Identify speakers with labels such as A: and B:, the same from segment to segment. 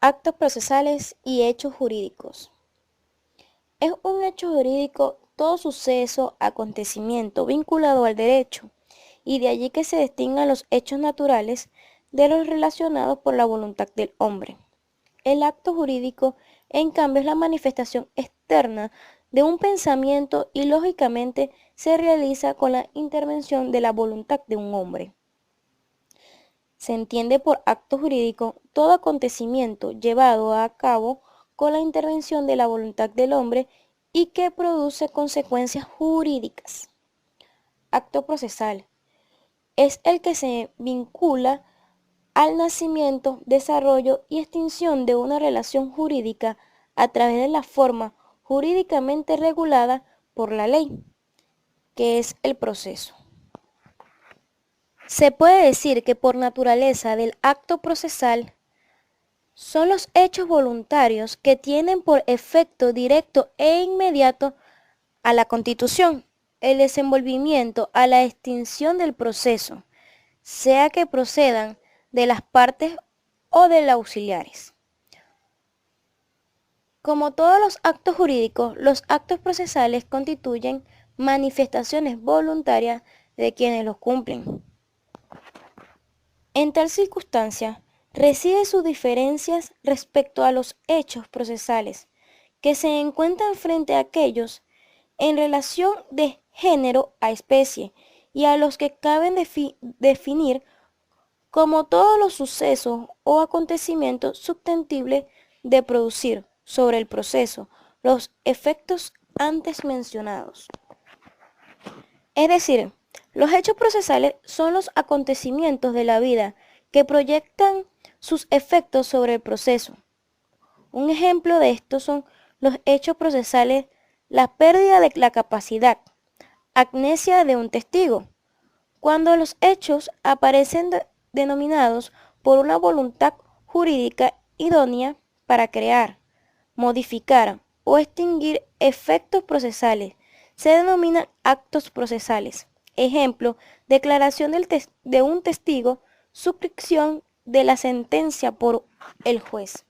A: Actos procesales y hechos jurídicos. Es un hecho jurídico todo suceso, acontecimiento vinculado al derecho, y de allí que se distingan los hechos naturales de los relacionados por la voluntad del hombre. El acto jurídico, en cambio, es la manifestación externa de un pensamiento y lógicamente se realiza con la intervención de la voluntad de un hombre. Se entiende por acto jurídico todo acontecimiento llevado a cabo con la intervención de la voluntad del hombre y que produce consecuencias jurídicas. Acto procesal es el que se vincula al nacimiento, desarrollo y extinción de una relación jurídica a través de la forma jurídicamente regulada por la ley, que es el proceso. Se puede decir que por naturaleza del acto procesal son los hechos voluntarios que tienen por efecto directo e inmediato a la constitución, el desenvolvimiento, a la extinción del proceso, sea que procedan de las partes o de los auxiliares. Como todos los actos jurídicos, los actos procesales constituyen manifestaciones voluntarias de quienes los cumplen. En tal circunstancia, reside sus diferencias respecto a los hechos procesales, que se encuentran frente a aquellos en relación de género a especie y a los que caben definir como todos los sucesos o acontecimientos susceptibles de producir sobre el proceso los efectos antes mencionados. Es decir, los hechos procesales son los acontecimientos de la vida que proyectan sus efectos sobre el proceso. Un ejemplo de esto son los hechos procesales, la pérdida de la capacidad, amnesia de un testigo, cuando los hechos aparecen denominados por una voluntad jurídica idónea para crear, modificar o extinguir efectos procesales, se denominan actos procesales. Ejemplo, declaración de un testigo, suscripción de la sentencia por el juez.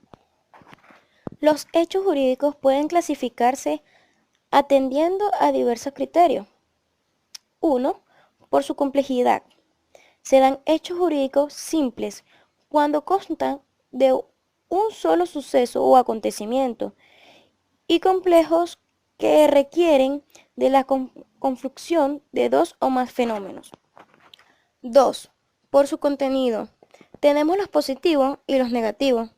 A: Los hechos jurídicos pueden clasificarse atendiendo a diversos criterios. 1. Por su complejidad. Se dan hechos jurídicos simples cuando constan de un solo suceso o acontecimiento y complejos que requieren de la confluxión de dos o más fenómenos. 2. Por su contenido. Tenemos los positivos y los negativos.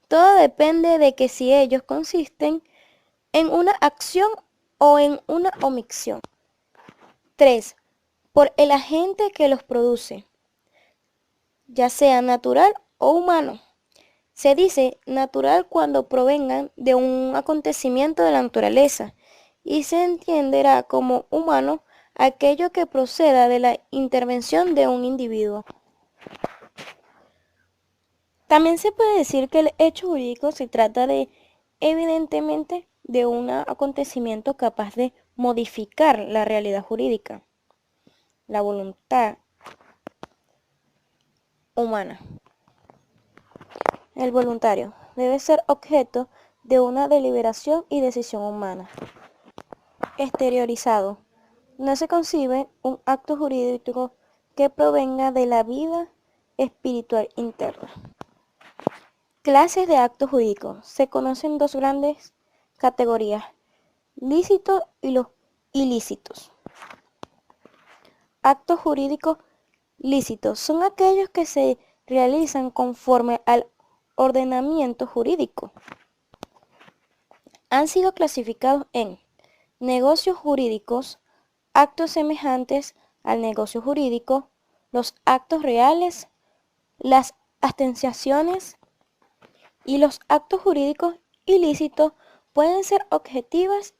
A: Todo depende de que si ellos consisten en una acción o en una omisión. 3. Por el agente que los produce, ya sea natural o humano. Se dice natural cuando provengan de un acontecimiento de la naturaleza y se entenderá como humano aquello que proceda de la intervención de un individuo. También se puede decir que el hecho jurídico se trata evidentemente, de un acontecimiento capaz de modificar la realidad jurídica, la voluntad humana. El voluntario debe ser objeto de una deliberación y decisión humana. Exteriorizado. No se concibe un acto jurídico que provenga de la vida espiritual interna. Clases de actos jurídicos. Se conocen dos grandes categorías, lícitos y los ilícitos. Actos jurídicos lícitos son aquellos que se realizan conforme al ordenamiento jurídico. Han sido clasificados en negocios jurídicos, actos semejantes al negocio jurídico, los actos reales, las abstenciones y los actos jurídicos ilícitos pueden ser objetivas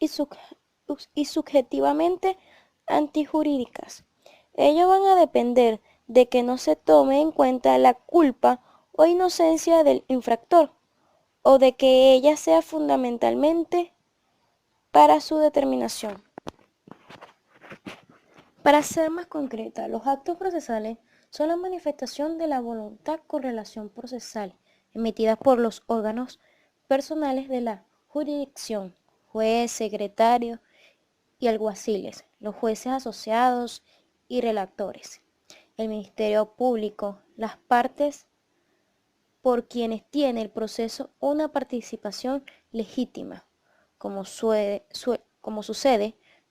A: y subjetivamente antijurídicas. Ellos van a depender de que no se tome en cuenta la culpa o inocencia del infractor, o de que ella sea fundamentalmente para su determinación. Para ser más concreta, los actos procesales son la manifestación de la voluntad con relación procesal emitidas por los órganos personales de la jurisdicción, juez, secretario y alguaciles, los jueces asociados y relatores, el Ministerio Público, las partes por quienes tiene el proceso una participación legítima, como sucede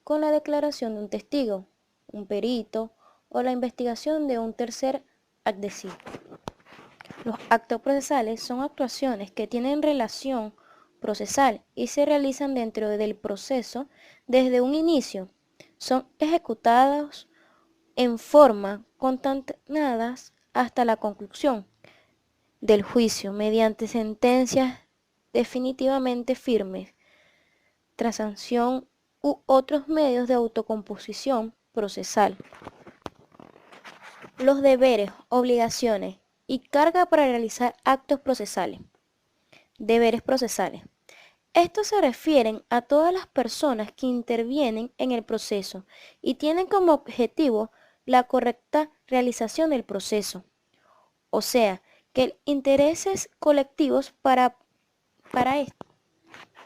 A: con la declaración de un testigo, un perito o la investigación de un tercer adhesivo. Los actos procesales son actuaciones que tienen relación procesal y se realizan dentro del proceso desde un inicio. Son ejecutados en forma concatenadas hasta la conclusión del juicio mediante sentencias definitivamente firmes, tras sanción u otros medios de autocomposición procesal. Los deberes, obligaciones y carga para realizar actos procesales. Deberes procesales. Estos se refieren a todas las personas que intervienen en el proceso y tienen como objetivo la correcta realización del proceso. O sea, que intereses colectivos para este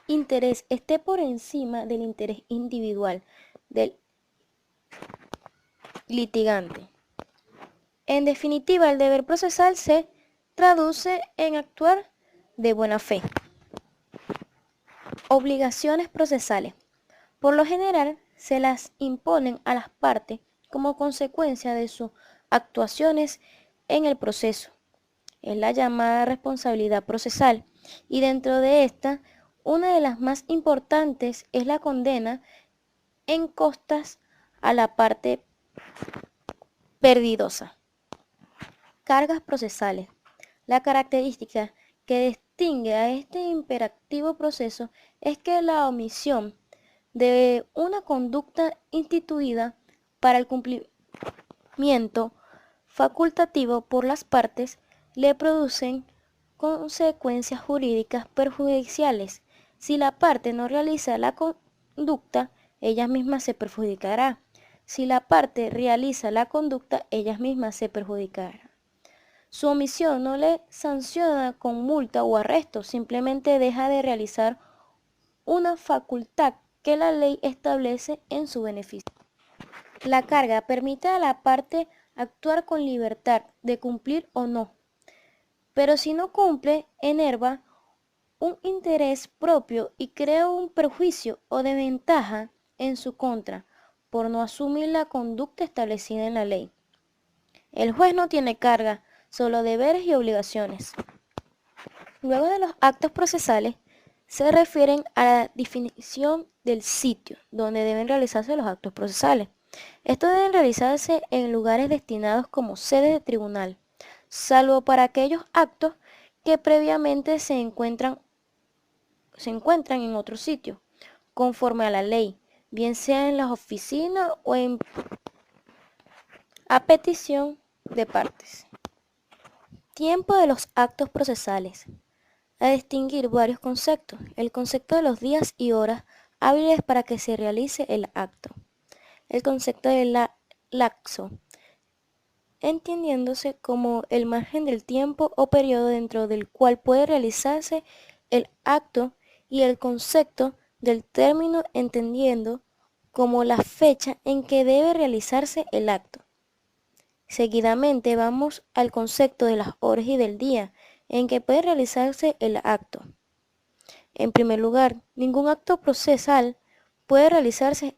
A: interés esté por encima del interés individual del litigante. En definitiva, el deber procesal se traduce en actuar de buena fe. Obligaciones procesales. Por lo general, se las imponen a las partes como consecuencia de sus actuaciones en el proceso. Es la llamada responsabilidad procesal y dentro de esta, una de las más importantes es la condena en costas a la parte perdidosa. Cargas procesales. La característica que distingue a este imperativo proceso es que la omisión de una conducta instituida para el cumplimiento facultativo por las partes le producen consecuencias jurídicas perjudiciales. Si la parte no realiza la conducta, ella misma se perjudicará. Si la parte realiza la conducta, ella misma se perjudicará. Su omisión no le sanciona con multa o arresto, simplemente deja de realizar una facultad que la ley establece en su beneficio. La carga permite a la parte actuar con libertad de cumplir o no, pero si no cumple, enerva un interés propio y crea un perjuicio o desventaja en su contra por no asumir la conducta establecida en la ley. El juez no tiene carga, solo deberes y obligaciones. Luego de los actos procesales, se refieren a la definición del sitio donde deben realizarse los actos procesales. Estos deben realizarse en lugares destinados como sede de tribunal, salvo para aquellos actos que previamente se encuentran en otro sitio, conforme a la ley, bien sea en las oficinas o a petición de partes. Tiempo de los actos procesales. A distinguir varios conceptos. El concepto de los días y horas hábiles para que se realice el acto. El concepto del lapso, entendiéndose como el margen del tiempo o periodo dentro del cual puede realizarse el acto, y el concepto del término, entendiendo como la fecha en que debe realizarse el acto. Seguidamente vamos al concepto de las horas y del día en que puede realizarse el acto. En primer lugar, ningún acto procesal puede realizarse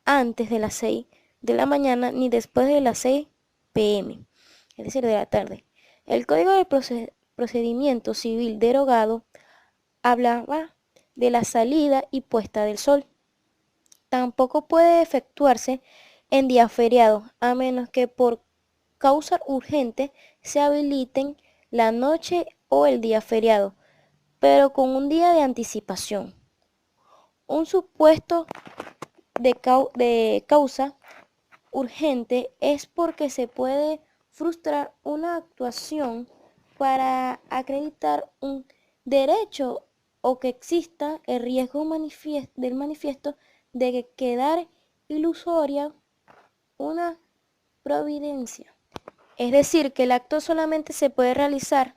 A: antes de las 6 de la mañana ni después de las 6 p.m., es decir, de la tarde. El Código de Procedimiento Civil derogado hablaba de la salida y puesta del sol. Tampoco puede efectuarse en día feriado, a menos que por causa urgente se habiliten la noche o el día feriado, pero con un día de anticipación. Un supuesto de causa urgente es porque se puede frustrar una actuación para acreditar un derecho o que exista el riesgo del manifiesto de quedar ilusoria una providencia. Es decir, que el acto solamente se puede realizar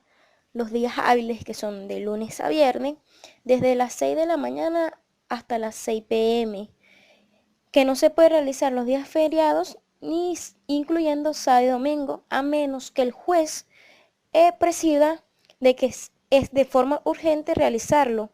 A: los días hábiles que son de lunes a viernes, desde las 6 de la mañana hasta las 6 p.m., que no se puede realizar los días feriados, ni incluyendo sábado y domingo, a menos que el juez presida de que es de forma urgente realizarlo,